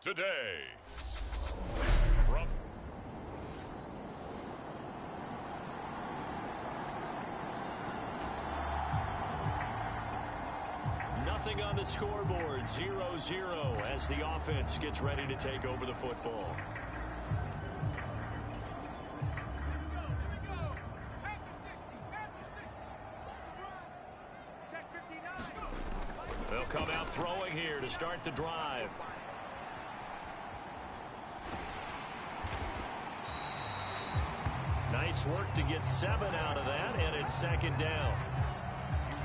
today. Nothing on the scoreboard, 0-0 as the offense gets ready to take over the football. They'll come out throwing here to start the drive. Nice work to get 7 out of that, and it's second down.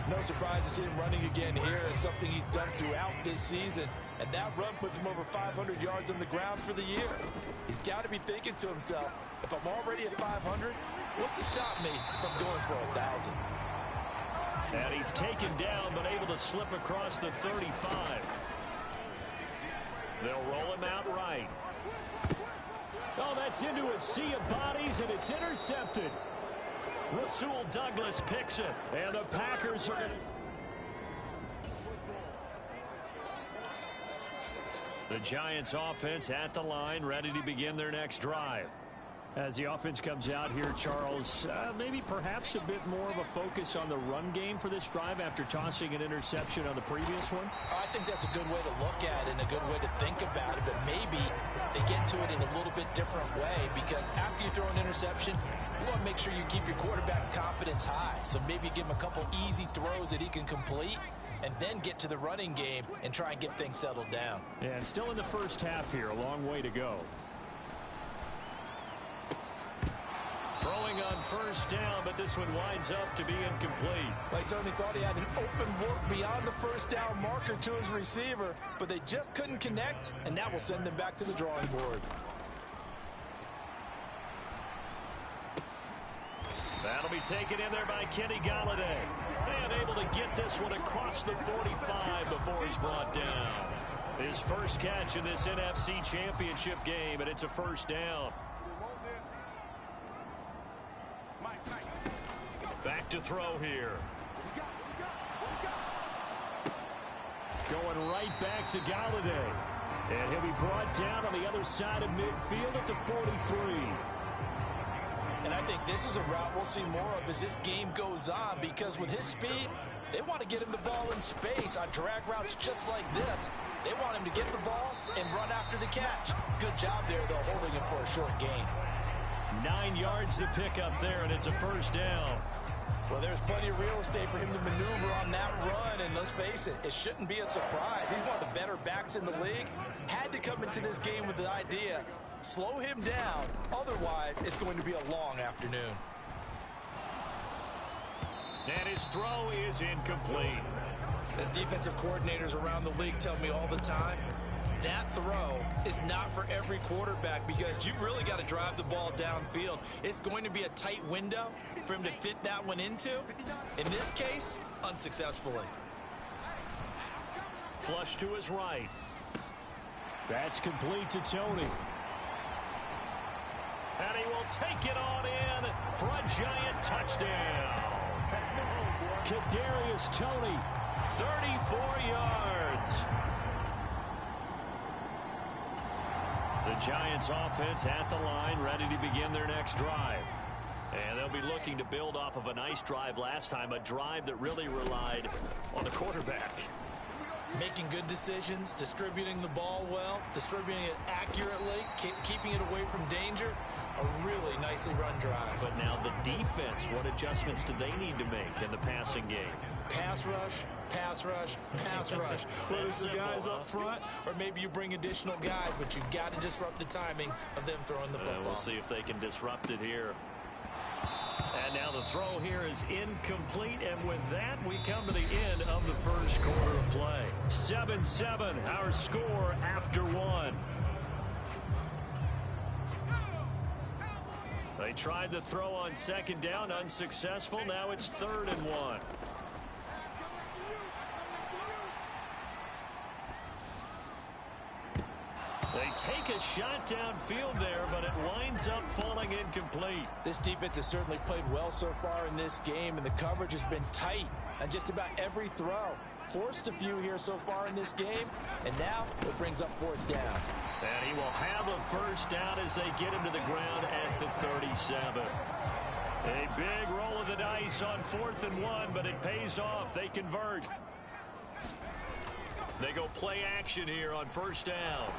No surprise to see him running again here. It's something he's done throughout this season. And that run puts him over 500 yards on the ground for the year. He's got to be thinking to himself, if I'm already at 500, what's to stop me from going for 1,000? And he's taken down, but able to slip across the 35. They'll roll him out right. Oh, that's into a sea of bodies, and it's intercepted. Rasul Douglas picks it, and the Packers are going to... The Giants offense at the line, ready to begin their next drive. As the offense comes out here, Charles, maybe perhaps a bit more of a focus on the run game for this drive after tossing an interception on the previous one? I think that's a good way to look at it and a good way to think about it, but maybe they get to it in a little bit different way, because after you throw an interception, you want to make sure you keep your quarterback's confidence high. So maybe give him a couple easy throws that he can complete, and then get to the running game and try and get things settled down. Yeah, and still in the first half here, a long way to go. Throwing on first down, but this one winds up to be incomplete. They certainly thought he had an open look beyond the first down marker to his receiver, but they just couldn't connect, and that will send them back to the drawing board. That'll be taken in there by Kenny Golladay. And able to get this one across the 45 before he's brought down. His first catch in this NFC Championship game, and it's a first down. Back to throw here. Going right back to Golladay. And he'll be brought down on the other side of midfield at the 43. And I think this is a route we'll see more of as this game goes on, because with his speed, they want to get him the ball in space on drag routes just like this. They want him to get the ball and run after the catch. Good job there, though, holding him for a short gain. 9 yards to pick up there, and it's a first down. Well, there's plenty of real estate for him to maneuver on that run, and let's face it, it shouldn't be a surprise. He's one of the better backs in the league. Had to come into this game with the idea, slow him down, otherwise it's going to be a long afternoon. And his throw is incomplete. As defensive coordinators around the league tell me all the time, that throw is not for every quarterback, because you've really got to drive the ball downfield. It's going to be a tight window for him to fit that one into. In this case, unsuccessfully. Flush to his right. That's complete to Tony. And he will take it on in for a giant touchdown. Kadarius Toney, 34 yards. The Giants offense at the line, ready to begin their next drive. And they'll be looking to build off of a nice drive last time, a drive that really relied on the quarterback. Making good decisions, distributing the ball well, distributing it accurately, keeping it away from danger. A really nicely run drive. But now the defense, what adjustments do they need to make in the passing game? Pass rush, pass rush, pass rush. Whether it's the guys up front or maybe you bring additional guys, but you've got to disrupt the timing of them throwing the football. We'll see if they can disrupt it here. And now the throw here is incomplete, and with that, we come to the end of the first quarter of play. 7-7, our score after one. They tried the throw on second down, unsuccessful. Now it's 3rd and 1. They take a shot downfield there, but it winds up falling incomplete. This defense has certainly played well so far in this game, and the coverage has been tight on just about every throw. Forced a few here so far in this game, and now it brings up 4th down. And he will have a first down as they get him to the ground at the 37. A big roll of the dice on 4th and 1, but it pays off. They convert. They go play action here on 1st down.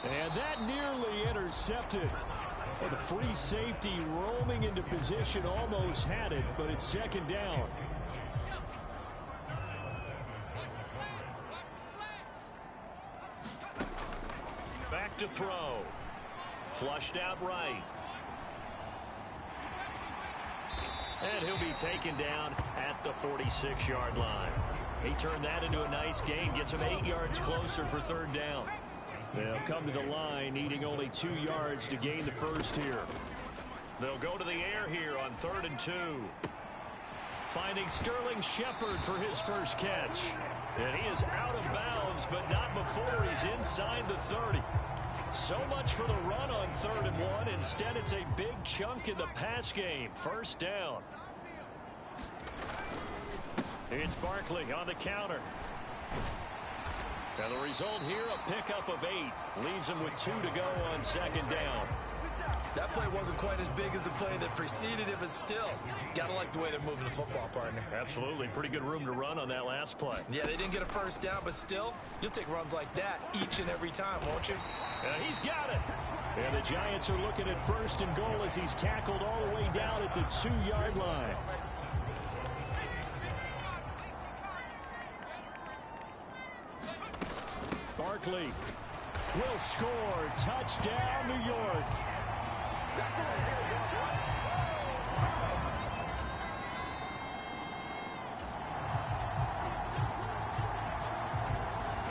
And that nearly intercepted. Well, the free safety roaming into position almost had it, but it's 2nd down. Back to throw. Flushed out right. And he'll be taken down at the 46-yard line. He turned that into a nice gain, gets him 8 yards closer for 3rd down. They'll come to the line, needing only 2 yards to gain the first here. They'll go to the air here on 3rd and 2. Finding Sterling Shepard for his first catch. And he is out of bounds, but not before he's inside the 30. So much for the run on 3rd and 1. Instead, it's a big chunk in the pass game. 1st down. It's Barkley on the counter. And the result here, a pickup of 8. Leaves him with 2 to go on 2nd down. That play wasn't quite as big as the play that preceded it, but still, got to like the way they're moving the football, partner. Absolutely. Pretty good room to run on that last play. Yeah, they didn't get a first down, but still, you'll take runs like that each and every time, won't you? And he's got it. And the Giants are looking at 1st and goal as he's tackled all the way down at the 2-yard line. Barkley will score. Touchdown, New York.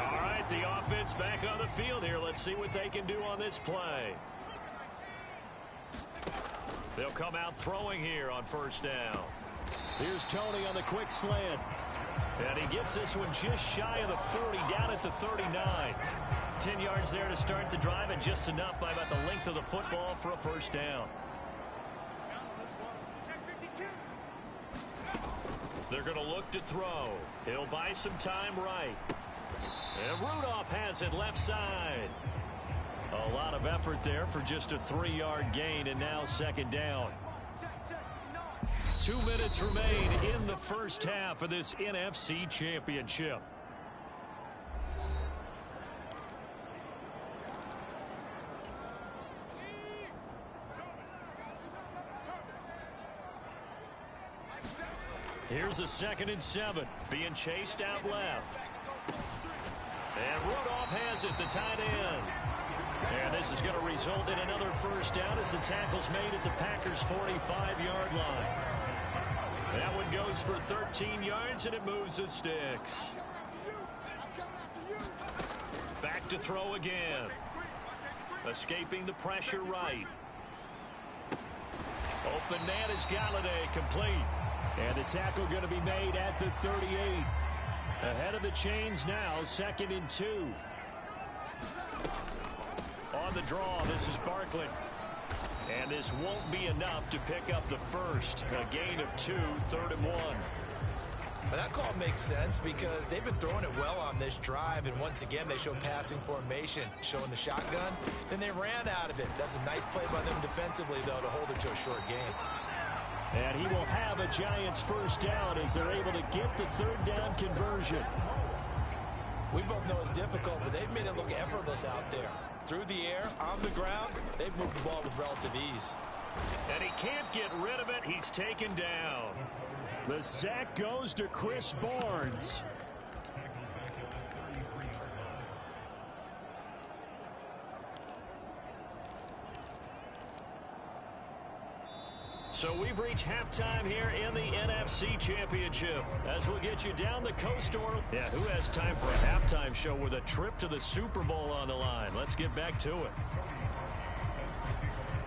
All right, the offense back on the field here. Let's see what they can do on this play. They'll come out throwing here on 1st down. Here's Tony on the quick slant. And he gets this one just shy of the 40, down at the 39. 10 yards there to start the drive, and just enough by about the length of the football for a first down. They're going to look to throw. He'll buy some time right. And Rudolph has it left side. A lot of effort there for just a 3-yard gain, and now 2nd down. 2 minutes remain in the first half of this NFC Championship. Here's a 2nd and 7, being chased out left. And Rudolph has it, the tight end. And this is going to result in another first down as the tackle's made at the Packers' 45-yard line. That one goes for 13 yards, and it moves the sticks. Back to throw again. Escaping the pressure right. Open man is Galladay, complete. And the tackle going to be made at the 38. Ahead of the chains now, 2nd and 2. On the draw, this is Barkley. And this won't be enough to pick up the first. A gain of 2, 3rd and 1. But that call makes sense because they've been throwing it well on this drive, and once again they show passing formation, showing the shotgun. Then they ran out of it. That's a nice play by them defensively, though, to hold it to a short game. And he will have a Giants first down as they're able to get the 3rd down conversion. We both know it's difficult, but they've made it look effortless out there. Through the air, on the ground, they've moved the ball with relative ease. And he can't get rid of it. He's taken down. The sack goes to Chris Barnes. So we've reached halftime here in the NFC Championship. As we'll get you down the coast or... Yeah, who has time for a halftime show with a trip to the Super Bowl on the line? Let's get back to it.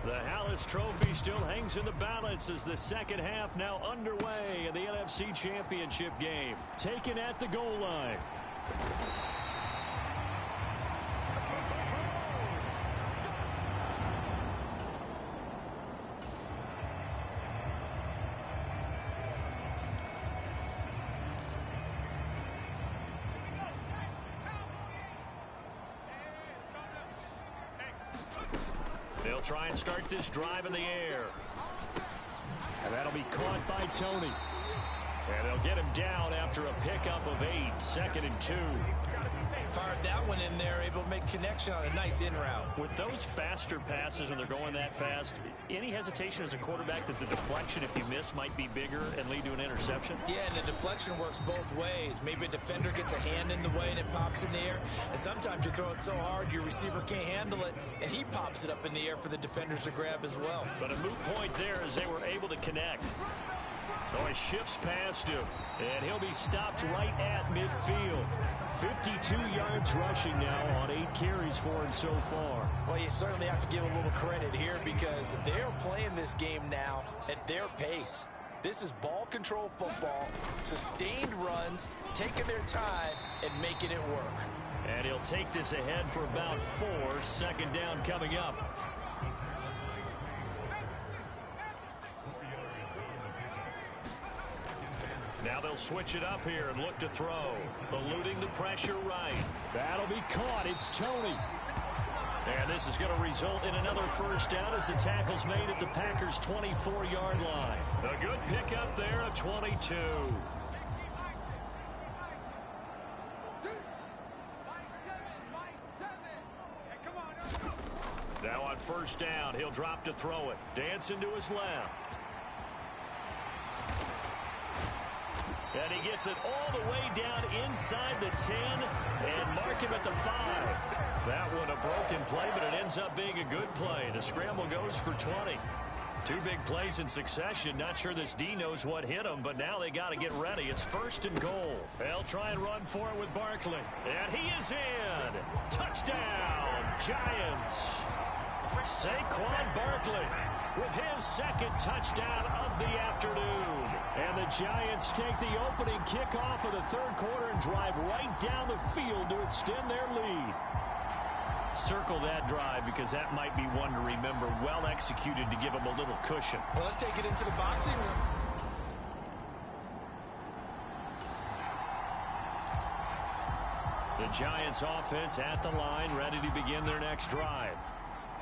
The Hallis Trophy still hangs in the balance as the second half now underway in the NFC Championship game. Taken at the goal line. They'll try and start this drive in the air. And that'll be caught by Tony. And they'll get him down after a pickup of 8, 2nd and 2. Fired that one in there, able to make connection on a nice in route. With those faster passes when they're going that fast, any hesitation as a quarterback that the deflection, if you miss, might be bigger and lead to an interception? Yeah, and the deflection works both ways. Maybe a defender gets a hand in the way and it pops in the air. And sometimes you throw it so hard your receiver can't handle it, and he pops it up in the air for the defenders to grab as well. But a moot point there as they were able to connect. Oh, he shifts past him, and he'll be stopped right at midfield. 52 yards rushing now on 8 carries for him so far. Well, you certainly have to give a little credit here because they're playing this game now at their pace. This is ball control football, sustained runs, taking their time, and making it work. And he'll take this ahead for about 4, 2nd down coming up. Now they'll switch it up here and look to throw. Eluding the pressure right. That'll be caught. It's Tony. And this is going to result in another first down as the tackle's made at the Packers' 24-yard line. A good pickup there of 22. Now on first down, he'll drop to throw it. Dancing to his left. And he gets it all the way down inside the 10 and mark him at the 5. That one a broken play, but it ends up being a good play. The scramble goes for 20. 2 big plays in succession. Not sure this D knows what hit him, but now they got to get ready. It's 1st and goal. They'll try and run for it with Barkley. And he is in. Touchdown, Giants. Saquon Barkley with his 2nd touchdown of the afternoon. And the Giants take the opening kickoff of the 3rd quarter and drive right down the field to extend their lead. Circle that drive because that might be one to remember. Well executed to give them a little cushion. Well, let's take it into the boxing room. The Giants offense at the line, ready to begin their next drive.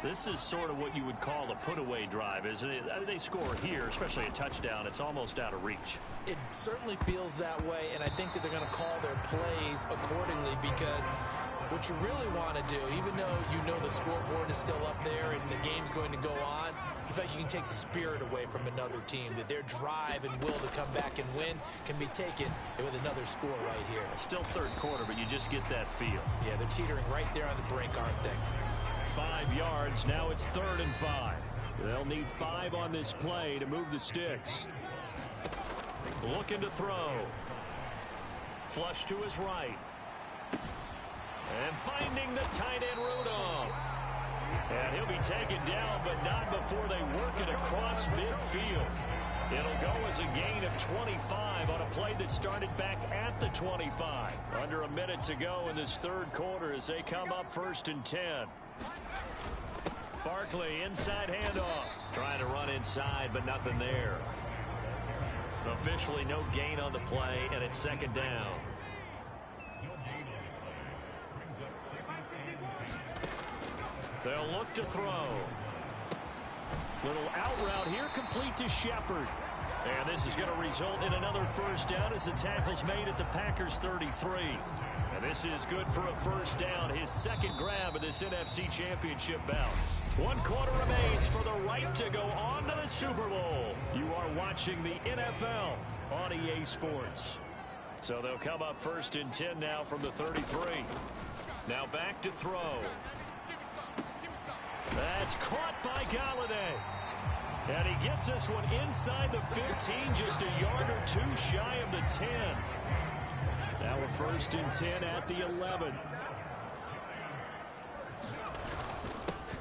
This is sort of what you would call a put-away drive, isn't it? I mean, they score here, especially a touchdown. It's almost out of reach. It certainly feels that way, and I think that they're going to call their plays accordingly because what you really want to do, even though you know the scoreboard is still up there and the game's going to go on, you feel like you can take the spirit away from another team, that their drive and will to come back and win can be taken with another score right here. Still 3rd quarter, but you just get that feel. Yeah, they're teetering right there on the brink, aren't they? 5 yards. Now it's 3rd and 5. They'll need 5 on this play to move the sticks. Looking to throw. Flush to his right. And finding the tight end Rudolph. And he'll be taken down, but not before they work it across midfield. It'll go as a gain of 25 on a play that started back at the 25. Under a minute to go in this 3rd quarter as they come up 1st and 10. Barkley, inside handoff. Trying to run inside, but nothing there. Officially no gain on the play, and it's 2nd down. They'll look to throw. Little out route here, complete to Shepard. And this is going to result in another first down as the tackle's made at the Packers' 33. And this is good for a first down, his 2nd grab of this NFC Championship bout. 1 quarter remains for the right to go on to the Super Bowl. You are watching the NFL on EA Sports. So they'll come up 1st and 10 now from the 33. Now back to throw. That's caught by Galladay. And he gets this one inside the 15, just a yard or 2 shy of the 10. Now a 1st and 10 at the 11.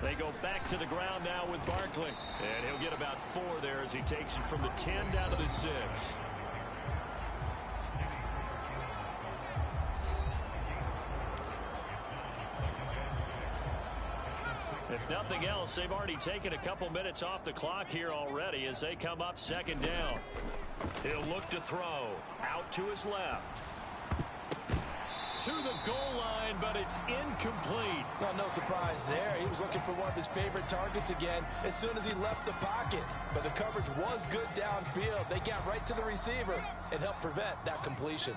They go back to the ground now with Barkley. And he'll get about 4 there as he takes it from the 10 down to the 6. If nothing else, they've already taken a couple minutes off the clock here already as they come up 2nd down. He'll look to throw. Out to his left. to the goal line, but it's incomplete. Well, no surprise there. He was looking for one of his favorite targets again as soon as he left the pocket. But the coverage was good downfield. They got right to the receiver and helped prevent that completion.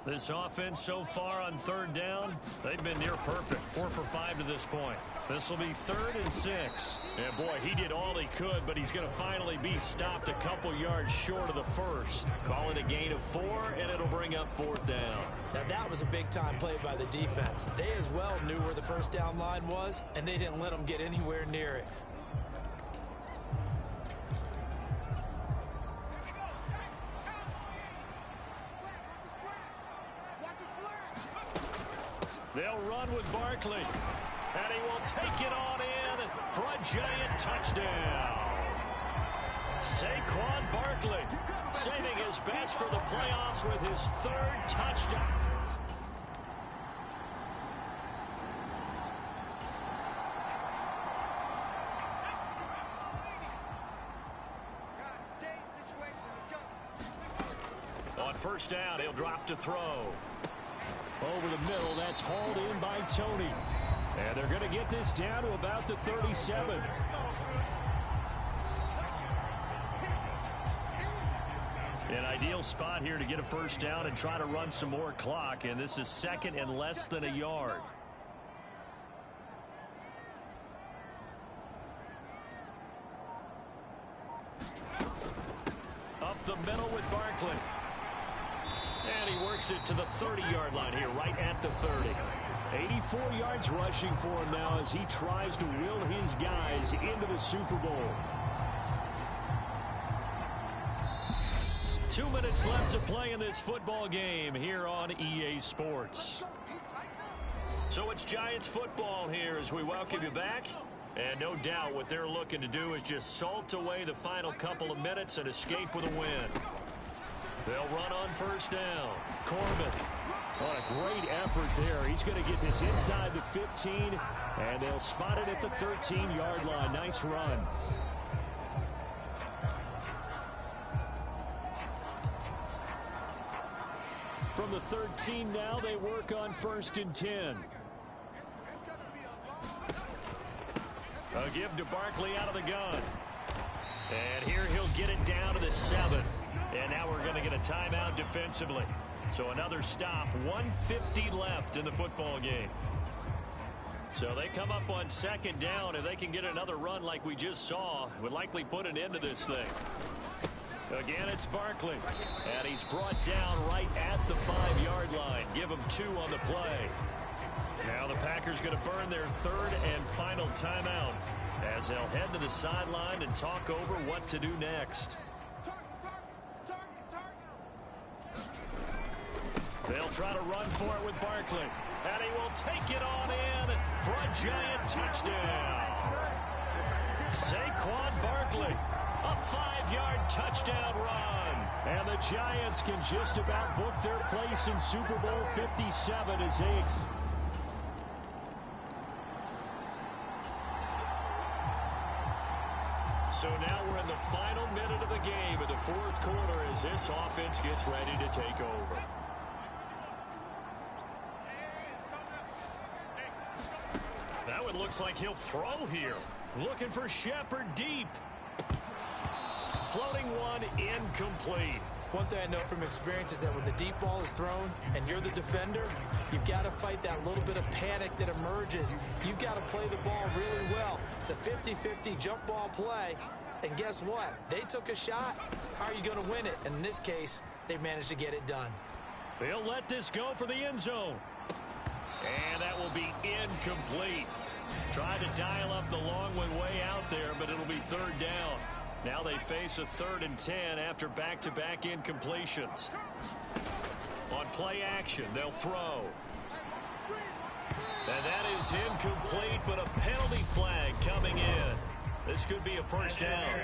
This offense so far on third down, they've been near perfect. 4 for 5 to this point. This will be 3rd and 6. And boy, he did all he could, but he's going to finally be stopped a couple yards short of the first. Call it a gain of 4, and it'll bring up 4th down. Now that was a big-time play by the defense. They as well knew where the first down line was, and they didn't let them get anywhere near it. They'll run with Barkley, and he will take it on in for a giant touchdown. Saquon Barkley saving his best for the playoffs with his 3rd touchdown. On first down, he'll drop to throw. Over the middle, that's hauled in by Tony. And they're going to get this down to about the 37. An ideal spot here to get a first down and try to run some more clock. And this is 2nd and less than a yard. Up the middle with Barkley. And he works it to the 30-yard line here, right at the 30. 84 yards rushing for him now as he tries to will his guys into the Super Bowl. 2 minutes left to play in this football game here on EA Sports. So it's Giants football here as we welcome you back. And no doubt what they're looking to do is just salt away the final couple of minutes and escape with a win. They'll run on first down. Corbin. What a great effort there. He's going to get this inside the 15, and they'll spot it at the 13-yard line. Nice run. From the 13 now, they work on 1st and 10. A give to Barkley out of the gun. And here he'll get it down to the 7. And now we're going to get a timeout defensively. So another stop, 1:50 left in the football game. So they come up on 2nd down. If they can get another run like we just saw, would likely put an end to this thing. Again, it's Barkley. And he's brought down right at the 5-yard line. Give him 2 on the play. Now the Packers going to burn their 3rd and final timeout as they'll head to the sideline and talk over what to do next. They'll try to run for it with Barkley. And he will take it on in for a giant touchdown. Saquon Barkley, a 5-yard touchdown run. And the Giants can just about book their place in Super Bowl 57 as they So now we're in the final minute of the game in the 4th quarter as this offense gets ready to take over. That one looks like he'll throw here. Looking for Shepard deep. Floating one, incomplete. One thing I know from experience is that when the deep ball is thrown and you're the defender, you've got to fight that little bit of panic that emerges. You've got to play the ball really well. It's a 50-50 jump ball play. And guess what? They took a shot. How are you going to win it? And in this case, they managed to get it done. They'll let this go for the end zone. And that will be incomplete. Tried to dial up the long one way out there, but it'll be 3rd down. Now they face a 3rd and 10 after back-to-back incompletions. On play action, they'll throw. And that is incomplete, but a penalty flag coming in. This could be a first down.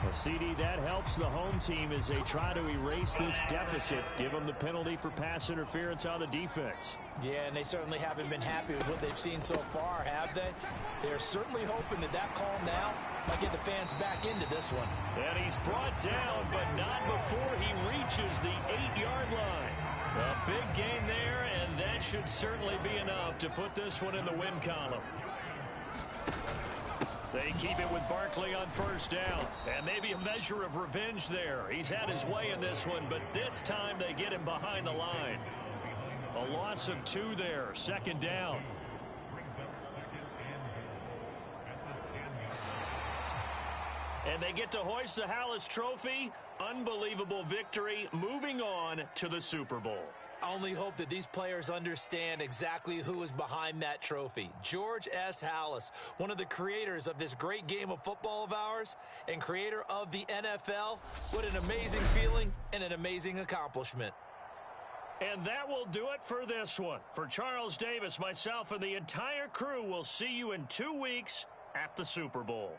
A CD that helps the home team as they try to erase this deficit. Give them the penalty for pass interference on the defense. Yeah, and they certainly haven't been happy with what they've seen so far, have they? They're certainly hoping that call now might get the fans back into this one. And he's brought down, but not before he reaches the 8-yard line. A big gain there, and that should certainly be enough to put this one in the win column. They keep it with Barkley on first down. And maybe a measure of revenge there. He's had his way in this one, but this time they get him behind the line. A loss of 2 there, second down. And they get to hoist the Hallis Trophy. Unbelievable victory, moving on to the Super Bowl. I only hope that these players understand exactly who is behind that trophy. George S. Hallis, one of the creators of this great game of football of ours and creator of the NFL. What an amazing feeling and an amazing accomplishment. And that will do it for this one. For Charles Davis, myself, and the entire crew, we'll see you in 2 weeks at the Super Bowl.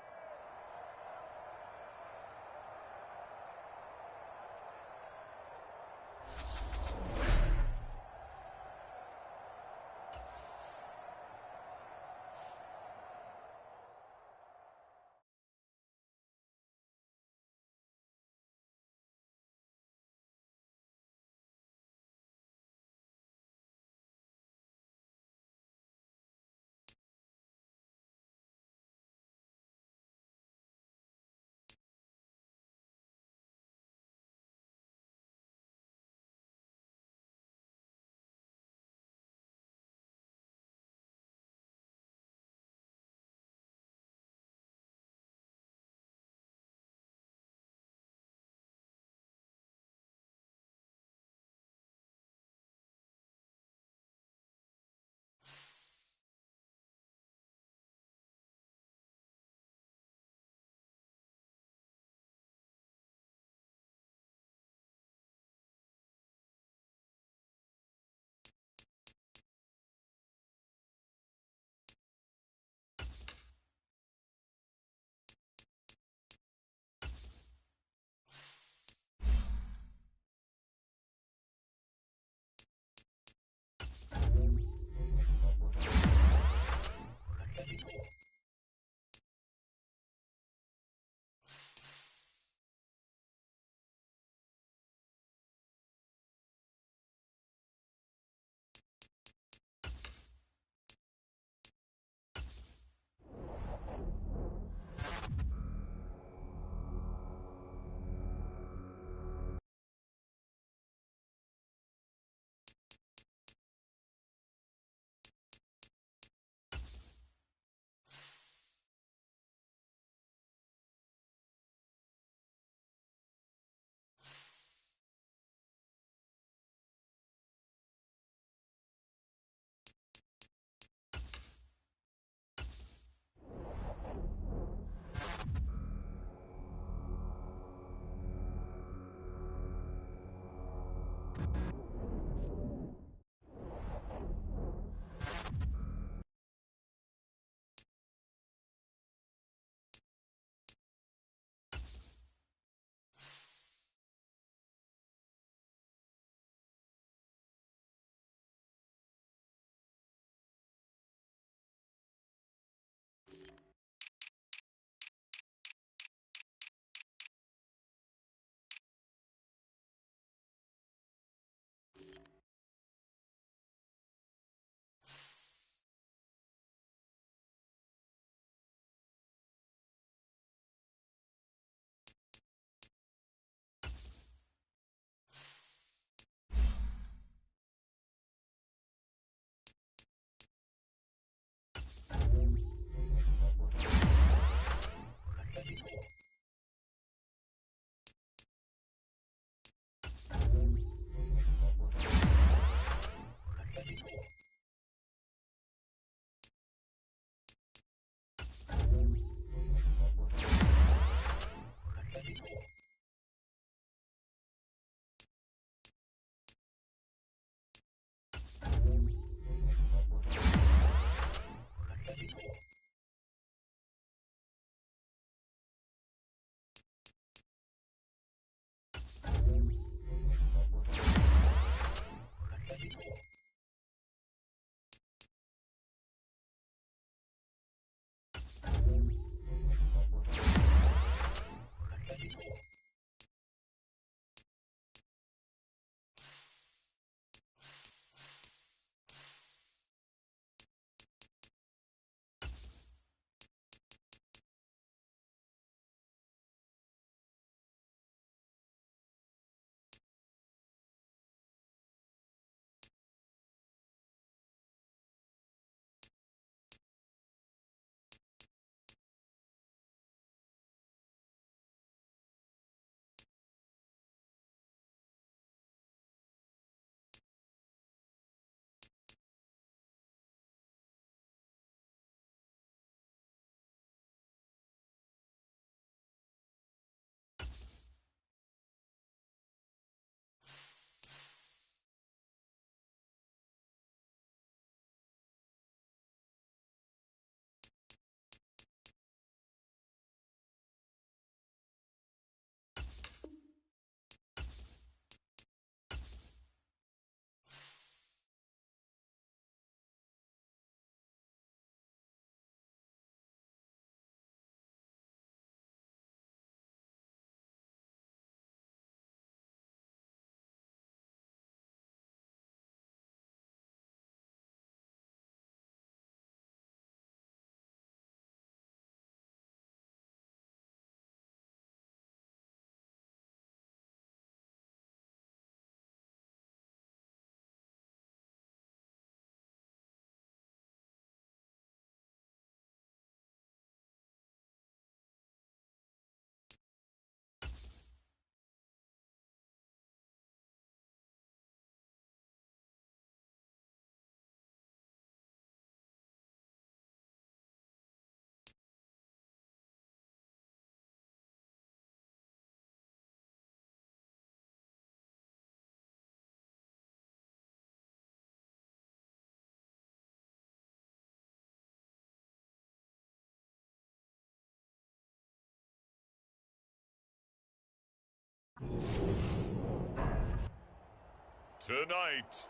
Tonight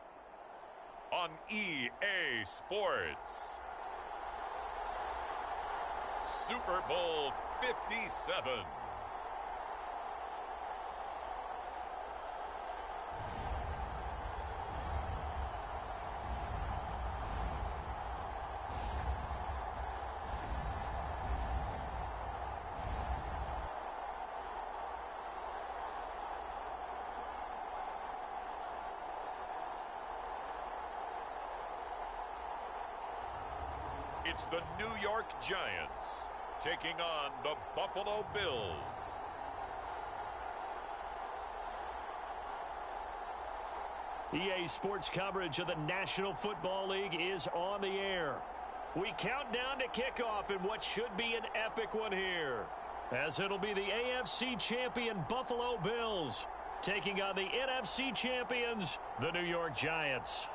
on EA Sports, Super Bowl 57. It's the New York Giants taking on the Buffalo Bills. EA Sports coverage of the National Football League is on the air. We count down to kickoff in what should be an epic one here, as it'll be the AFC champion Buffalo Bills taking on the NFC champions, the New York Giants.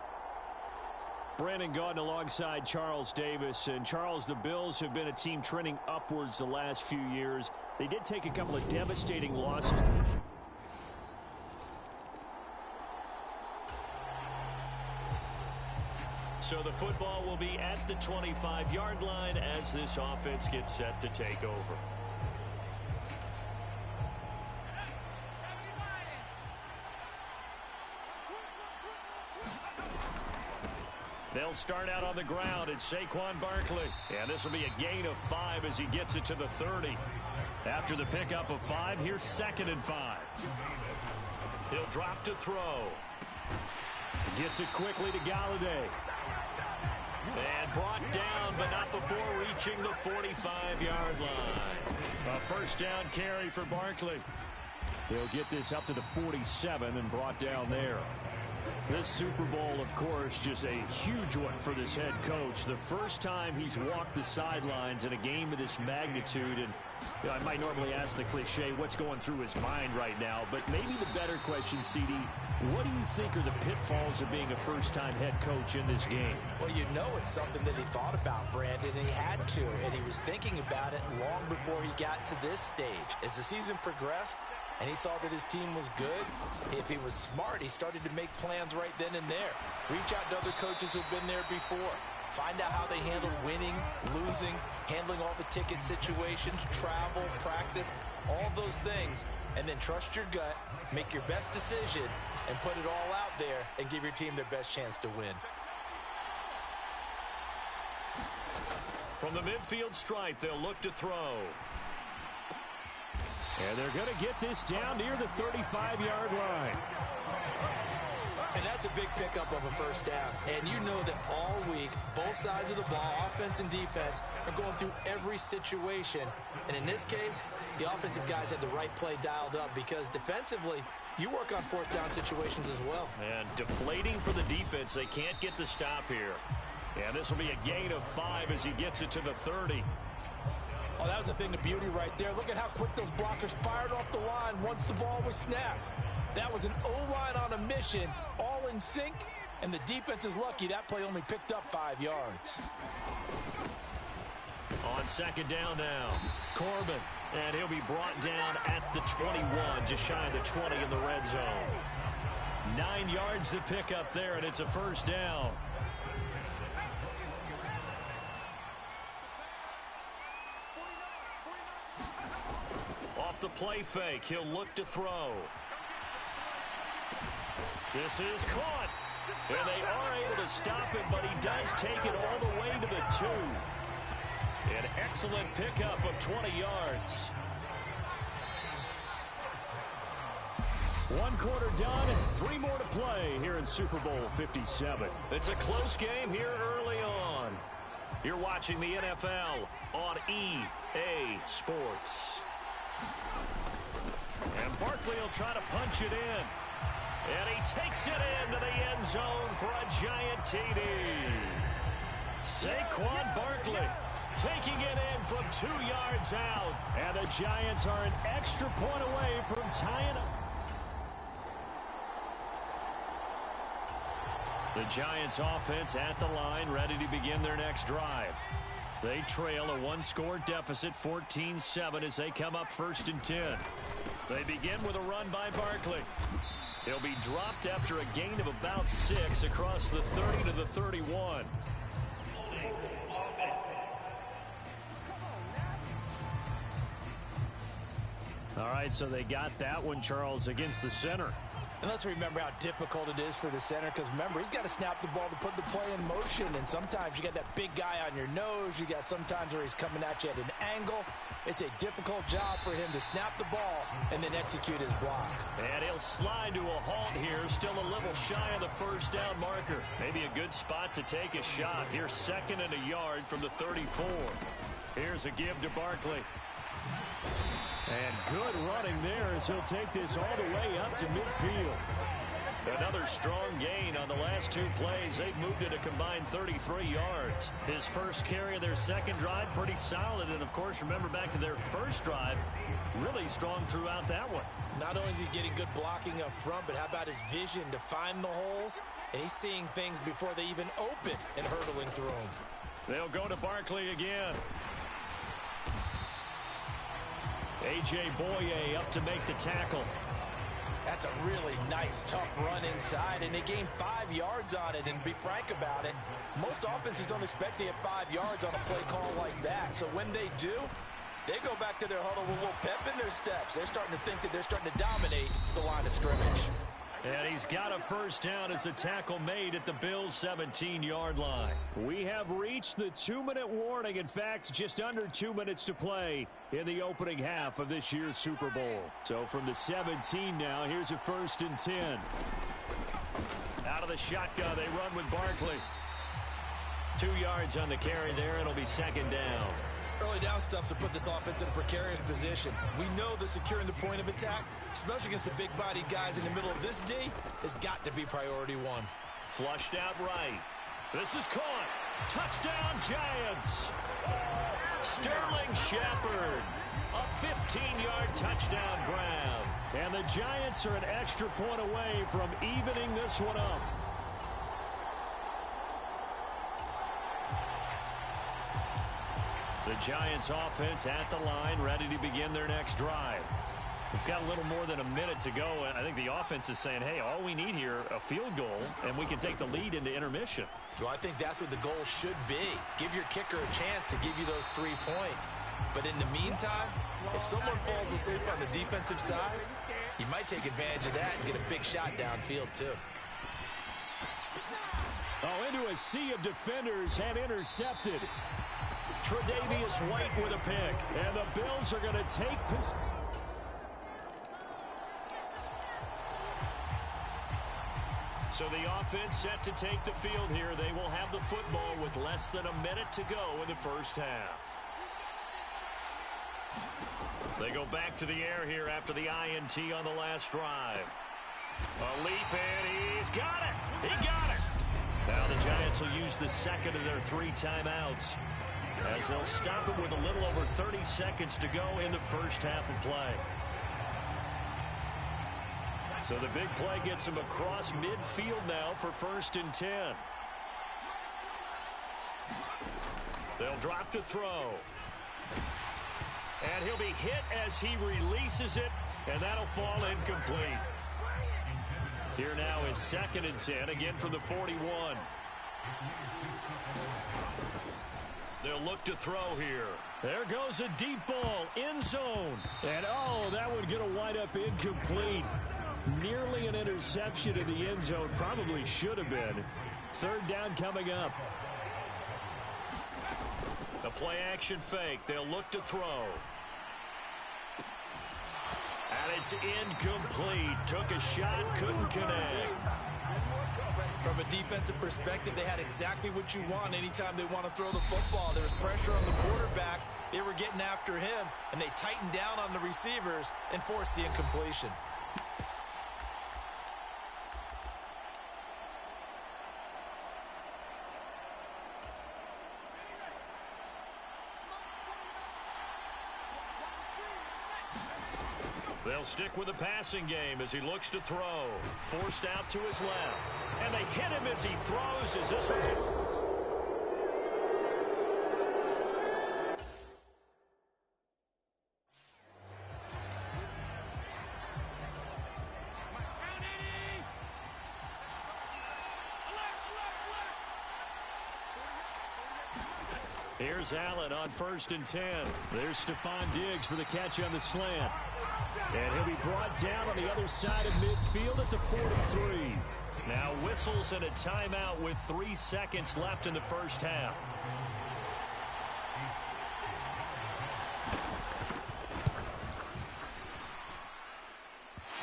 Brandon Gaudin alongside Charles Davis. And Charles, the Bills have been a team trending upwards the last few years. They did take a couple of devastating losses. So the football will be at the 25-yard line as this offense gets set to take over. They'll start out on the ground. It's Saquon Barkley. And this will be a gain of 5 as he gets it to the 30. After the pickup of 5, here's 2nd and 5. He'll drop to throw. Gets it quickly to Galladay. And brought down, but not before reaching the 45-yard line. A first down carry for Barkley. They'll get this up to the 47 and brought down there. This Super Bowl, of course, just a huge one for this head coach. The first time he's walked the sidelines in a game of this magnitude. And you know, I might normally ask the cliche, what's going through his mind right now? But maybe the better question, CD, what do you think are the pitfalls of being a first-time head coach in this game? Well, you know it's something that he thought about, Brandon, and he had to. And he was thinking about it long before he got to this stage. As the season progressed, and he saw that his team was good, if he was smart, he started to make plans right then and there. Reach out to other coaches who've been there before. Find out how they handle winning, losing, handling all the ticket situations, travel, practice, all those things. And then trust your gut, make your best decision, and put it all out there and give your team their best chance to win. From the midfield stripe, they'll look to throw. And they're going to get this down near the 35-yard line. And that's a big pickup of a first down. And you know that all week, both sides of the ball, offense and defense, are going through every situation. And in this case, the offensive guys had the right play dialed up because defensively, you work on fourth down situations as well. And deflating for the defense. They can't get the stop here. And this will be a gain of 5 as he gets it to the 30. Oh, that was a thing of beauty right there. Look at how quick those blockers fired off the line once the ball was snapped. That was an O-line on a mission, all in sync, and the defense is lucky that play only picked up 5 yards. On 2nd down now, Corbin, and he'll be brought down at the 21, just shy of the 20 in the red zone. 9 yards to pick up there, and it's a first down. Off the play fake, he'll look to throw. This is caught. And they are able to stop it, but he does take it all the way to the 2. An excellent pickup of 20 yards. 1 quarter done and 3 more to play here in Super Bowl 57. It's a close game here early on. You're watching the NFL on EA Sports. And Barkley will try to punch it in. And he takes it into the end zone for a giant TD. Saquon Barkley taking it in from 2 yards out. And the Giants are an extra point away from tying up. The Giants offense at the line, ready to begin their next drive. They trail a one-score deficit, 14-7, as they come up 1st and 10. They begin with a run by Barkley. He'll be dropped after a gain of about 6 across the 30 to the 31. All right, so they got that one, Charles, against the center. And let's remember how difficult it is for the center, because remember, he's got to snap the ball to put the play in motion, and sometimes you got that big guy on your nose. You got sometimes where he's coming at you at an angle. It's a difficult job for him to snap the ball and then execute his block. And he'll slide to a halt here, still a little shy of the first down marker. Maybe a good spot to take a shot. Here's 2nd and a yard from the 34. Here's a give to Barkley. And good running there as he'll take this all the way up to midfield. Another strong gain on the last 2 plays. They've moved it a combined 33 yards. His first carry of their second drive, pretty solid. And, of course, remember back to their first drive, really strong throughout that one. Not only is he getting good blocking up front, but how about his vision to find the holes? And he's seeing things before they even open and hurtling through them. They'll go to Barkley again. A.J. Boye up to make the tackle. That's a really nice, tough run inside, and they gained 5 yards on it. And to be frank about it, most offenses don't expect to get 5 yards on a play call like that. So when they do, they go back to their huddle with a little pep in their steps. They're starting to think that they're starting to dominate the line of scrimmage. And he's got a first down as a tackle made at the Bills' 17-yard line. We have reached the 2-minute warning. In fact, just under 2 minutes to play in the opening half of this year's Super Bowl. So from the 17 now, here's a 1st and 10. Out of the shotgun, they run with Barkley. 2 yards on the carry there. It'll be 2nd down. Early down stuffs will put this offense in a precarious position. We know that securing the point of attack, especially against the big-bodied guys in the middle of this D, has got to be priority 1. Flushed out right. This is caught. Touchdown, Giants. Sterling Shepard. A 15-yard touchdown grab. And the Giants are an extra point away from evening this one up. The Giants offense at the line, ready to begin their next drive. We've got a little more than a minute to go, and I think the offense is saying, hey, all we need here, a field goal, and we can take the lead into intermission. Well, I think that's what the goal should be. Give your kicker a chance to give you those 3 points. But in the meantime, if someone falls asleep on the defensive side, you might take advantage of that and get a big shot downfield, too. Oh, into a sea of defenders and intercepted. Tre'Davious White with a pick. And the Bills are going to take this. So the offense set to take the field here. They will have the football with less than a minute to go in the first half. They go back to the air here after the INT on the last drive. A leap in. He's got it. He got it. Now the Giants will use the second of their 3 timeouts, as they'll stop it with a little over 30 seconds to go in the first half of play. So the big play gets him across midfield now for 1st and 10. They'll drop to throw. And he'll be hit as he releases it, and that'll fall incomplete. Here now is 2nd and 10, again from the 41. They'll look to throw here. There goes a deep ball, end zone. And, oh, that would get a wind up incomplete. Nearly an interception in the end zone. Probably should have been. 3rd down coming up. The play action fake. They'll look to throw. And it's incomplete. Took a shot, couldn't connect. From a defensive perspective, they had exactly what you want anytime they want to throw the football. There was pressure on the quarterback. They were getting after him, and they tightened down on the receivers and forced the incompletion. They'll stick with the passing game as he looks to throw. Forced out to his left. And they hit him as he throws. As this one's Here's Allen on 1st and 10. There's Stephon Diggs for the catch on the slant. And he'll be brought down on the other side of midfield at the 43. Now whistles and a timeout with 3 seconds left in the first half.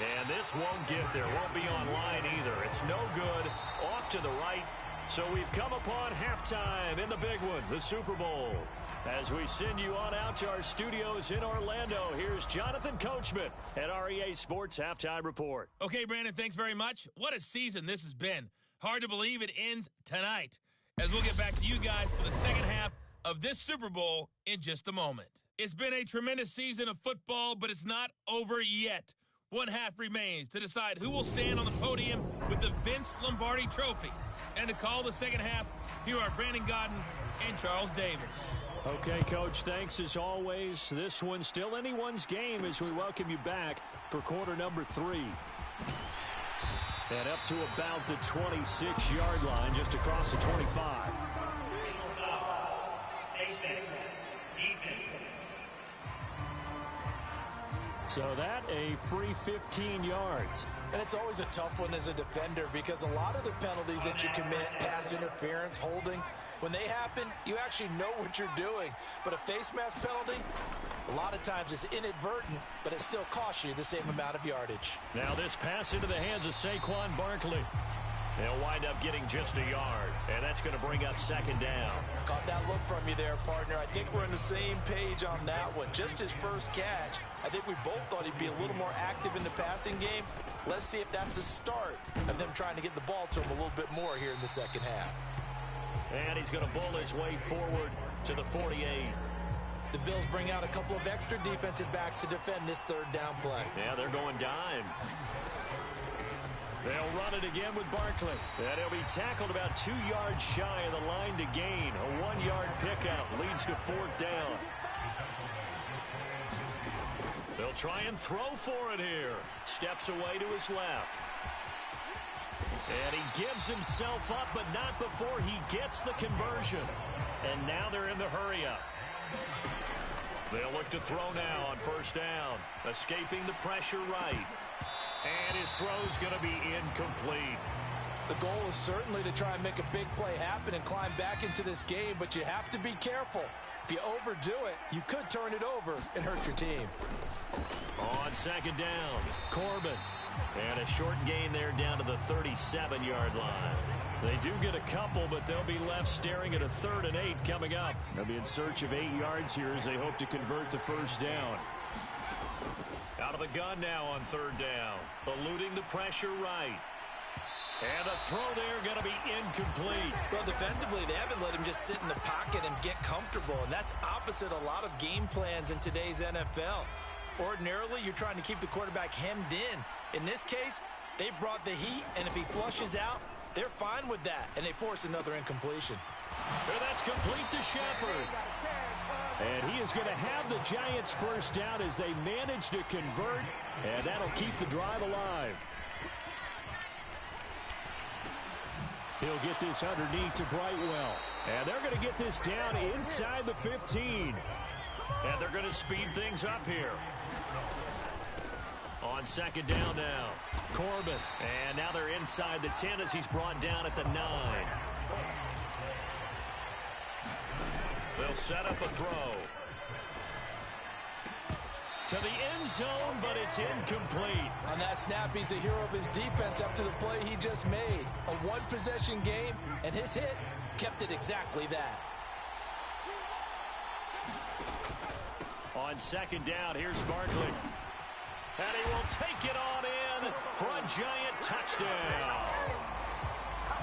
And this won't get there. Won't be online either. It's no good. Off to the right. So we've come upon halftime in the big one, the Super Bowl. As we send you on out to our studios in Orlando, here's Jonathan Coachman at REA Sports Halftime Report. Okay, Brandon, thanks very much. What a season this has been. Hard to believe it ends tonight, as we'll get back to you guys for the second half of this Super Bowl in just a moment. It's been a tremendous season of football, but it's not over yet. One half remains to decide who will stand on the podium with the Vince Lombardi Trophy. And to call the second half, here are Brandon Godden and Charles Davis. Okay, Coach, thanks as always. This one's still anyone's game as we welcome you back for quarter number 3. And up to about the 26-yard line, just across the 25. So that a free 15 yards. And it's always a tough one as a defender because a lot of the penalties that you commit, pass interference, holding, when they happen, you actually know what you're doing. But a face mask penalty, a lot of times it's inadvertent, but it still costs you the same amount of yardage. Now this pass into the hands of Saquon Barkley. They'll wind up getting just a yard, and that's going to bring up second down. Caught that look from you there, partner. I think we're on the same page on that one. Just his first catch. I think we both thought he'd be a little more active in the passing game. Let's see if that's the start of them trying to get the ball to him a little bit more here in the second half. And he's going to bull his way forward to the 48. The Bills bring out a couple of extra defensive backs to defend this third down play. Yeah, they're going dime. They'll run it again with Barkley. And he'll be tackled about 2 yards shy of the line to gain. A 1-yard pickup leads to 4th down. They'll try and throw for it here. Steps away to his left. And he gives himself up, but not before he gets the conversion. And now they're in the hurry-up. They'll look to throw now on 1st down. Escaping the pressure right. And his throw's going to be incomplete. The goal is certainly to try and make a big play happen and climb back into this game, but you have to be careful. If you overdo it, you could turn it over and hurt your team. On 2nd down, Corbin. And a short gain there down to the 37-yard line. They do get a couple, but they'll be left staring at a 3rd and 8 coming up. They'll be in search of 8 yards here as they hope to convert the 1st down. Out of the gun now on 3rd down. Eluding the pressure right. And a throw there going to be incomplete. Well, defensively, they haven't let him just sit in the pocket and get comfortable, and that's opposite a lot of game plans in today's NFL. Ordinarily, you're trying to keep the quarterback hemmed in. In this case, they brought the heat, and if he flushes out, they're fine with that, and they force another incompletion. And that's complete to Shepard. And he is going to have the Giants 1st down as they manage to convert, and that'll keep the drive alive. He'll get this underneath to Brightwell. And they're going to get this down inside the 15. And they're going to speed things up here. On 2nd down now, Corbin. And now they're inside the 10 as he's brought down at the 9. They'll set up a throw. To the end zone, but it's incomplete. On that snap, he's the hero of his defense up to the play he just made. A one-possession game, and his hit kept it exactly that. On 2nd down, here's Barkley. And he will take it on in for a Giant touchdown.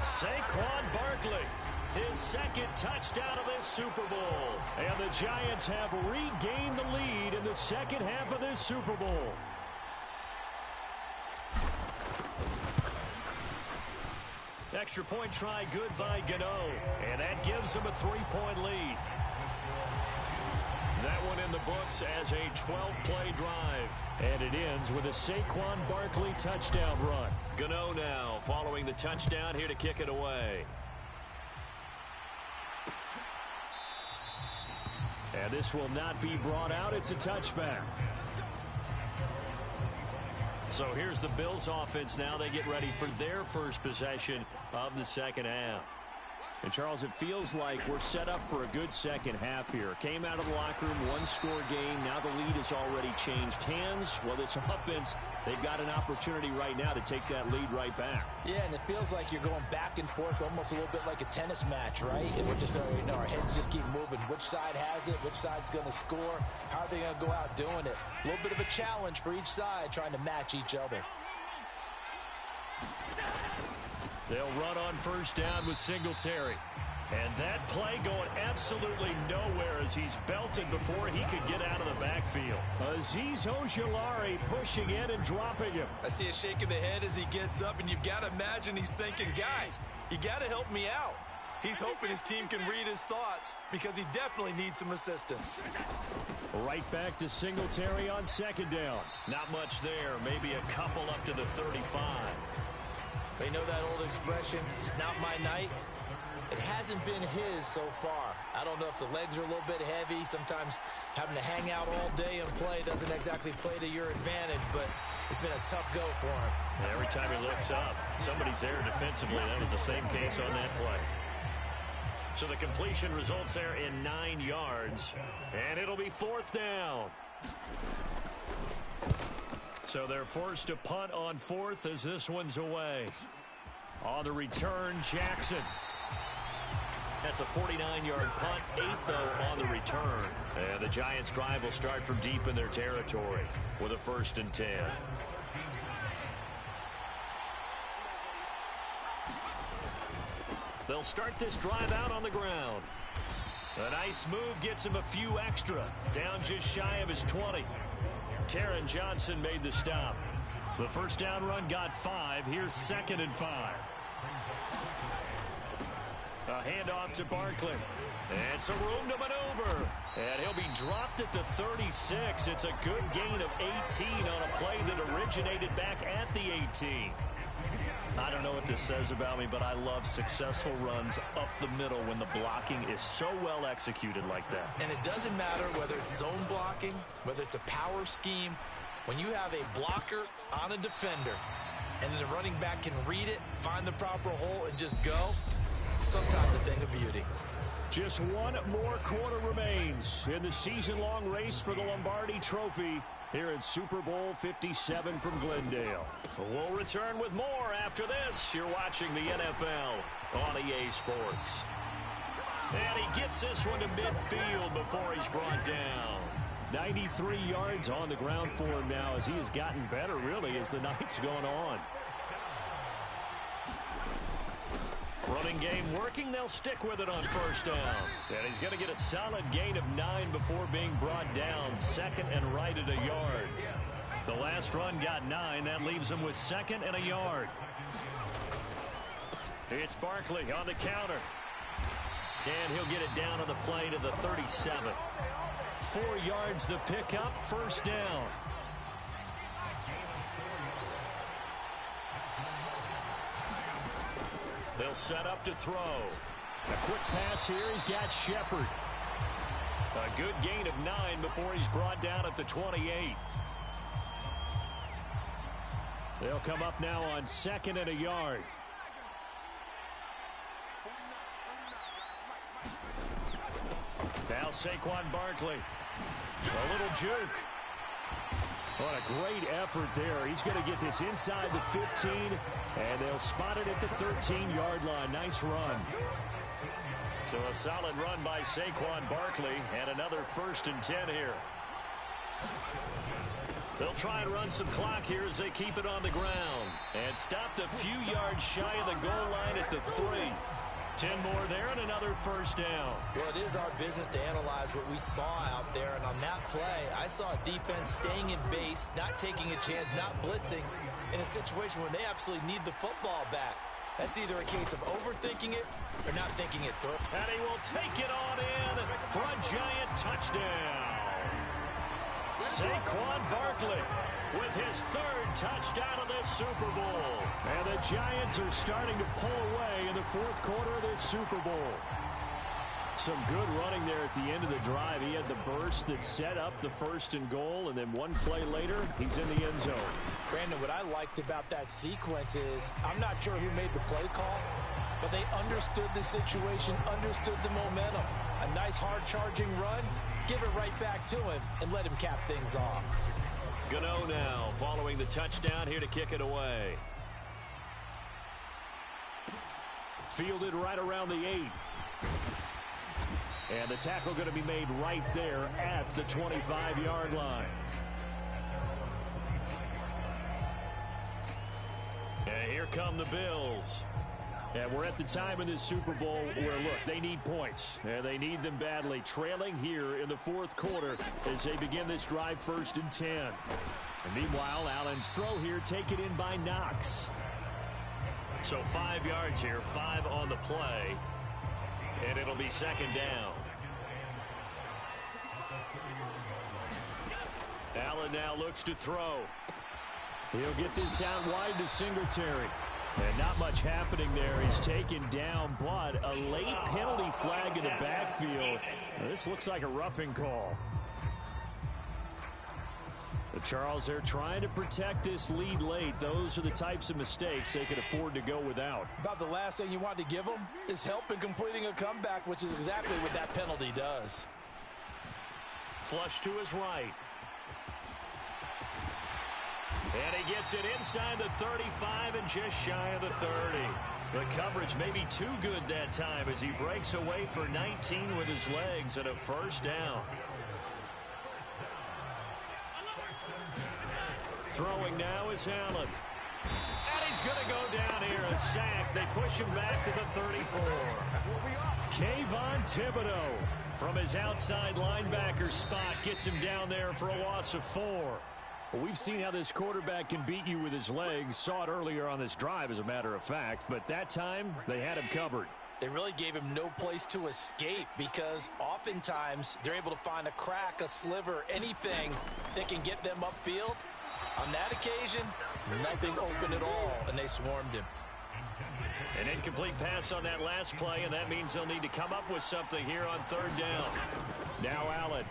Saquon Barkley, his 2nd touchdown of this Super Bowl. And the Giants have regained the lead in the second half of this Super Bowl. Extra point try good by Gano. And that gives him a 3-point lead. That one in the books as a 12-play drive. And it ends with a Saquon Barkley touchdown run. Gano now following the touchdown here to kick it away. This will not be brought out. It's a touchback. So here's the Bills offense now. They get ready for their first possession of the second half. And, Charles, it feels like we're set up for a good second half here. Came out of the locker room, one-score game. Now the lead has already changed hands. Well, this offense, they've got an opportunity right now to take that lead right back. Yeah, and it feels like you're going back and forth almost a little bit like a tennis match, right? And we're just, our heads just keep moving. Which side has it? Which side's going to score? How are they going to go out doing it? A little bit of a challenge for each side trying to match each other. They'll run on first down with Singletary. And that play going absolutely nowhere as he's belted before he could get out of the backfield. Azeez Ojulari pushing in and dropping him. I see a shake of the head as he gets up, and you've got to imagine he's thinking, guys, you got to help me out. He's hoping his team can read his thoughts because he definitely needs some assistance. Right back to Singletary on second down. Not much there, maybe a couple up to the 35. They know that old expression, it's not my night. It hasn't been his so far. I don't know if the legs are a little bit heavy. Sometimes having to hang out all day and play doesn't exactly play to your advantage, but it's been a tough go for him. And every time he looks up, somebody's there defensively. That was the same case on that play. So the completion results there in 9 yards, and it'll be fourth down. So they're forced to punt on fourth as this one's away. On the return, Jackson. That's a 49-yard punt, 8, though, on the return. And the Giants' drive will start from deep in their territory with a 1st and 10. They'll start this drive out on the ground. A nice move gets him a few extra. Down just shy of his 20. Taron Johnson made the stop. The first down run got 5. Here's 2nd and 5. A handoff to Barkley. And some room to maneuver. And he'll be dropped at the 36. It's a good gain of 18 on a play that originated back at the 18. I don't know what this says about me, but I love successful runs up the middle when the blocking is so well executed like that. And it doesn't matter whether it's zone blocking, whether it's a power scheme. When you have a blocker on a defender and the running back can read it, find the proper hole, and just go, sometimes a thing of beauty. Just one more quarter remains in the season-long race for the Lombardi Trophy here in Super Bowl 57 from Glendale. We'll return with more after this. You're watching the NFL on EA Sports. And he gets this one to midfield before he's brought down. 93 yards on the ground for him now as he has gotten better, really, as the night's gone on. Running game working. They'll stick with it on first down. And he's going to get a solid gain of 9 before being brought down. 2nd and right at a yard. The last run got 9. That leaves him with 2nd and a yard. It's Barkley on the counter. And he'll get it down on the play to the 37. 4 yards the pickup. First down. They'll set up to throw. A quick pass here. He's got Shepard. A good gain of 9 before he's brought down at the 28. They'll come up now on 2nd and a yard. Now Saquon Barkley. A little juke. What a great effort there. He's going to get this inside the 15, and they'll spot it at the 13-yard line. Nice run. So a solid run by Saquon Barkley, and another 1st and 10 here. They'll try and run some clock here as they keep it on the ground. And stopped a few yards shy of the goal line at the 3. 10 more there and another first down. Well, it is our business to analyze what we saw out there. And on that play, I saw a defense staying in base, not taking a chance, not blitzing in a situation where they absolutely need the football back. That's either a case of overthinking it or not thinking it through. And he will take it on in for a giant touchdown. Saquon Barkley with his 3rd touchdown of this Super Bowl. And the Giants are starting to pull away in the 4th quarter of this Super Bowl. Some good running there at the end of the drive. He had the burst that set up the 1st and goal, and then one play later, he's in the end zone. Brandon, what I liked about that sequence is I'm not sure who made the play call, but they understood the situation, understood the momentum. A nice hard-charging run, give it right back to him, and let him cap things off. Gano now following the touchdown here to kick it away. Fielded right around the 8. And the tackle going to be made right there at the 25-yard line. And here come the Bills. And we're at the time in this Super Bowl where, look, they need points. And they need them badly. Trailing here in the 4th quarter as they begin this drive 1st and 10. And meanwhile, Allen's throw here taken in by Knox. So 5 yards here, 5 on the play. And it'll be 2nd down. Allen now looks to throw. He'll get this out wide to Singletary. And not much happening there. He's taken down, but a late penalty flag in the backfield. Now, this looks like a roughing call. But Charles, they're trying to protect this lead late. Those are the types of mistakes they could afford to go without. About the last thing you want to give them is help in completing a comeback, which is exactly what that penalty does. Flush to his right. And he gets it inside the 35 and just shy of the 30. The coverage may be too good that time as he breaks away for 19 with his legs and a 1st down. Throwing now is Allen. And he's going to go down here, a sack. They push him back to the 34. Kayvon Thibodeau from his outside linebacker spot gets him down there for a loss of 4. Well, we've seen how this quarterback can beat you with his legs. Saw it earlier on this drive, as a matter of fact. But that time, they had him covered. They really gave him no place to escape because oftentimes they're able to find a crack, a sliver, anything that can get them upfield. On that occasion, nothing open at all, and they swarmed him. An incomplete pass on that last play, and that means they'll need to come up with something here on 3rd down. Now Allen.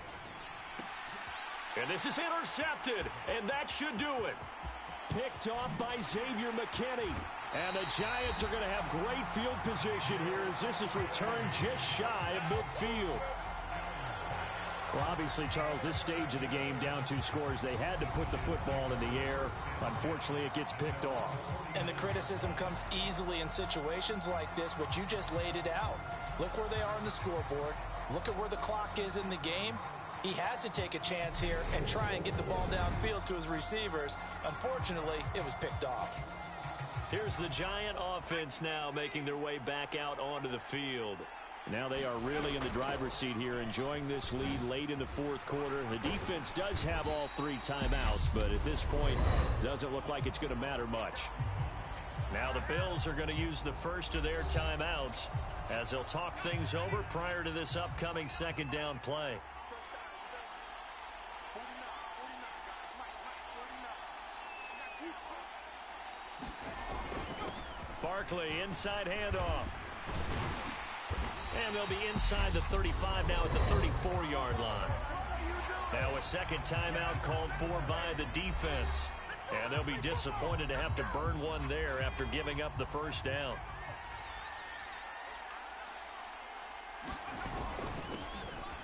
And this is intercepted, and that should do it. Picked off by Xavier McKinney. And the Giants are going to have great field position here as this is returned just shy of midfield. Well, obviously, Charles, this stage of the game, down 2 scores, they had to put the football in the air. Unfortunately, it gets picked off. And the criticism comes easily in situations like this, but you just laid it out. Look where they are on the scoreboard. Look at where the clock is in the game. He has to take a chance here and try and get the ball downfield to his receivers. Unfortunately, it was picked off. Here's the Giant offense now making their way back out onto the field. Now they are really in the driver's seat here, enjoying this lead late in the 4th quarter. The defense does have all 3 timeouts, but at this point, doesn't look like it's going to matter much. Now the Bills are going to use the first of their timeouts as they'll talk things over prior to this upcoming 2nd down play. Barkley, inside handoff. And they'll be inside the 35 now at the 34-yard line. Now a 2nd timeout called for by the defense. And they'll be disappointed to have to burn one there after giving up the 1st down.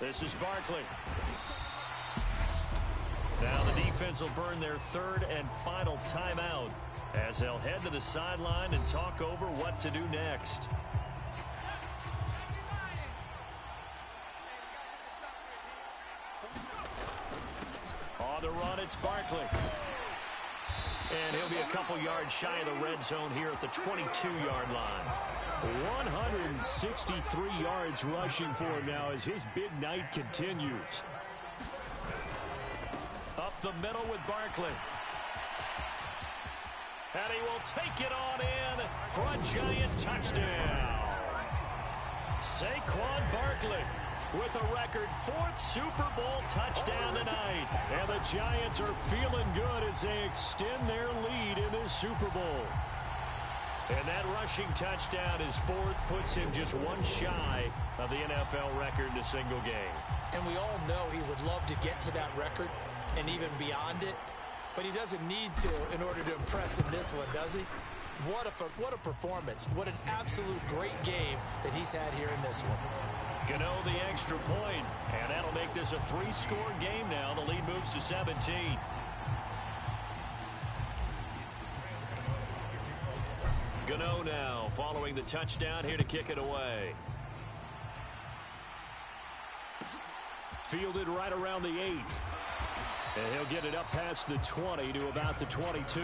This is Barkley. Now the defense will burn their 3rd and final timeout as they'll head to the sideline and talk over what to do next. On the run, it's Barkley. And he'll be a couple yards shy of the red zone here at the 22-yard line. 163 yards rushing for him now as his big night continues. Up the middle with Barkley. And he will take it on in for a Giant touchdown. Saquon Barkley with a record 4th Super Bowl touchdown tonight. And the Giants are feeling good as they extend their lead in this Super Bowl. And that rushing touchdown, his 4th, puts him just one shy of the NFL record in a single game. And we all know he would love to get to that record and even beyond it. But he doesn't need to in order to impress in this one, does he? What a performance. What an absolute great game that he's had here in this one. Gano the extra point, and that'll make this a 3-score game now. The lead moves to 17. Gano now following the touchdown here to kick it away. Fielded right around the 8. And he'll get it up past the 20 to about the 22.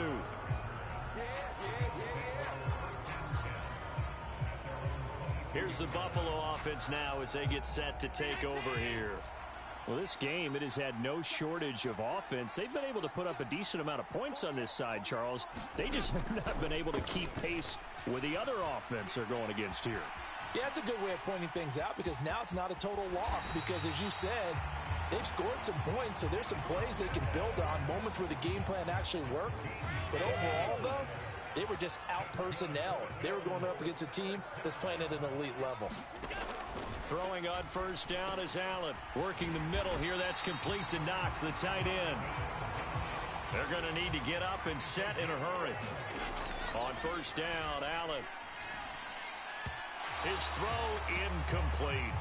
Here's the Buffalo offense now as they get set to take over here. Well, this game, it has had no shortage of offense. They've been able to put up a decent amount of points on this side, Charles. They just have not been able to keep pace with the other offense they're going against here. Yeah, it's a good way of pointing things out because now it's not a total loss because, as you said, they've scored some points, so there's some plays they can build on, moments where the game plan actually worked. But overall, though, they were just out-personnel. They were going up against a team that's playing at an elite level. Throwing on first down is Allen. Working the middle here. That's complete to Knox, the tight end. They're going to need to get up and set in a hurry. On first down, Allen. His throw incomplete.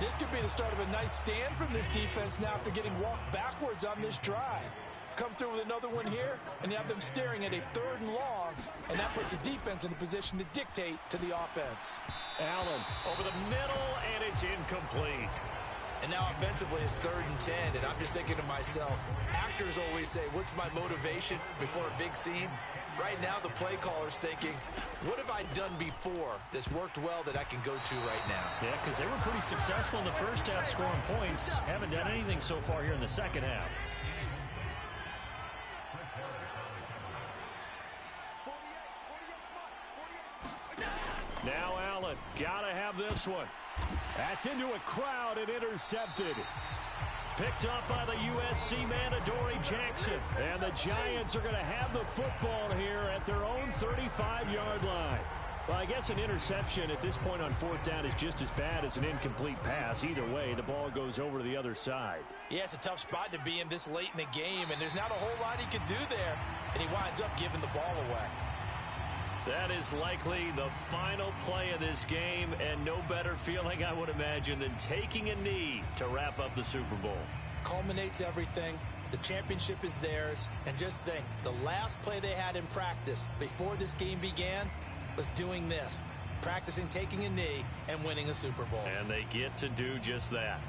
This could be the start of a nice stand from this defense now after getting walked backwards on this drive. Come through with another one here, and you have them staring at a 3rd and long, and that puts the defense in a position to dictate to the offense. Allen over the middle, and it's incomplete. And now offensively it's 3rd and 10, and I'm just thinking to myself, actors always say, what's my motivation before a big scene? Right now the play caller's thinking, what have I done before that's worked well that I can go to right now? Yeah, because they were pretty successful in the first half scoring points. Haven't done anything so far here in the second half. Now Allen, gotta have this one. That's into a crowd and intercepted. Picked up by the USC man, Adoree Jackson. And the Giants are going to have the football here at their own 35-yard line. Well, I guess an interception at this point on 4th down is just as bad as an incomplete pass. Either way, the ball goes over to the other side. Yeah, it's a tough spot to be in this late in the game, and there's not a whole lot he could do there. And he winds up giving the ball away. That is likely the final play of this game, and no better feeling, I would imagine, than taking a knee to wrap up the Super Bowl. Culminates everything. The championship is theirs. And just think, the last play they had in practice before this game began was doing this, practicing taking a knee and winning a Super Bowl. And they get to do just that.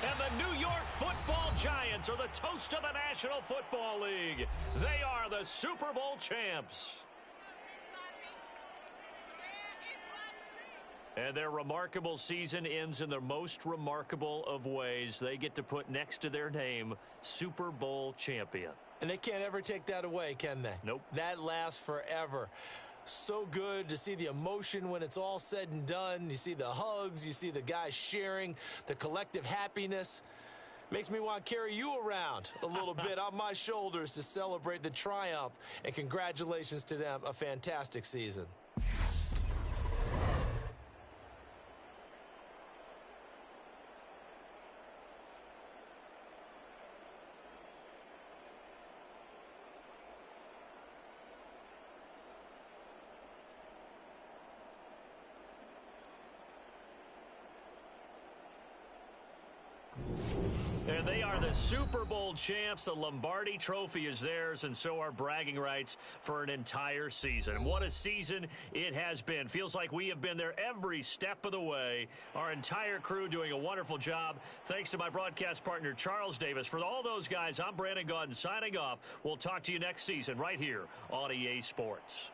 And the New York Football Giants are the toast of the National Football League. They are the Super Bowl champs. And their remarkable season ends in the most remarkable of ways. They get to put next to their name, Super Bowl champion. And they can't ever take that away, can they? Nope. That lasts forever. So good to see the emotion when it's all said and done. You see the hugs, you see the guys sharing, the collective happiness. Makes me want to carry you around a little bit on my shoulders to celebrate the triumph. And congratulations to them, a fantastic season. And they are the Super Bowl champs. The Lombardi Trophy is theirs, and so are bragging rights for an entire season. What a season it has been. Feels like we have been there every step of the way. Our entire crew doing a wonderful job. Thanks to my broadcast partner, Charles Davis. For all those guys, I'm Brandon Gaudin signing off. We'll talk to you next season right here on EA Sports.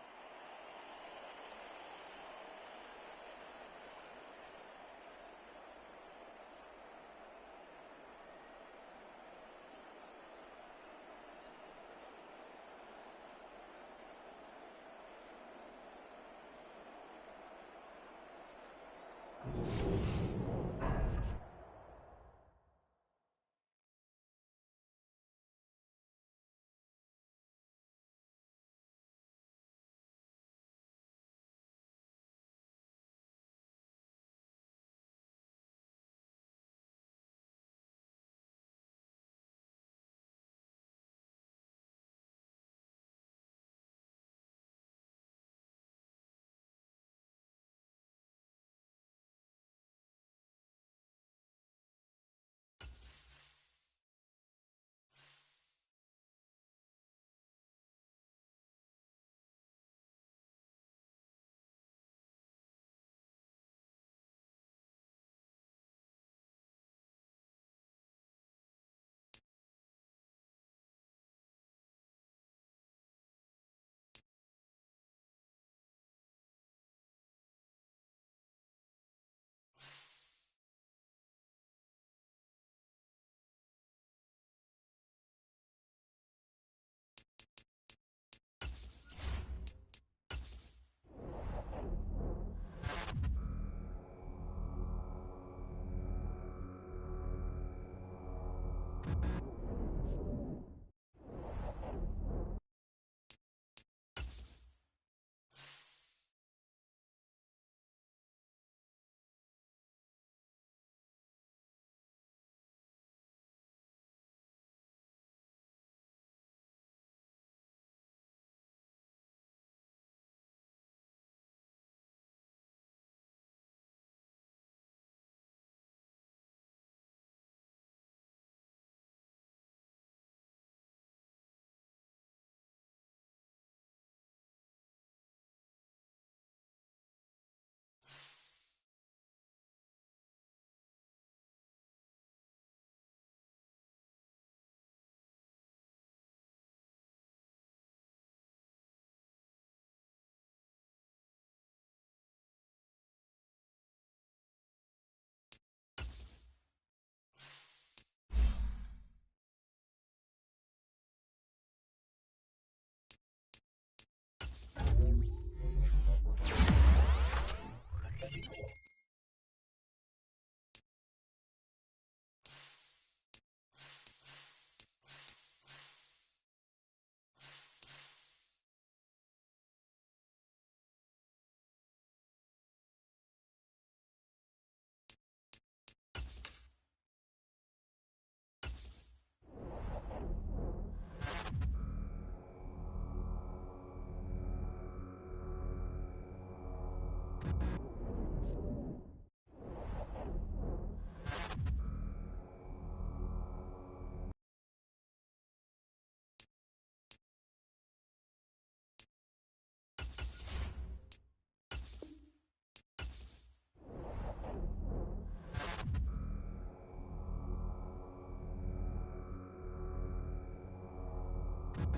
you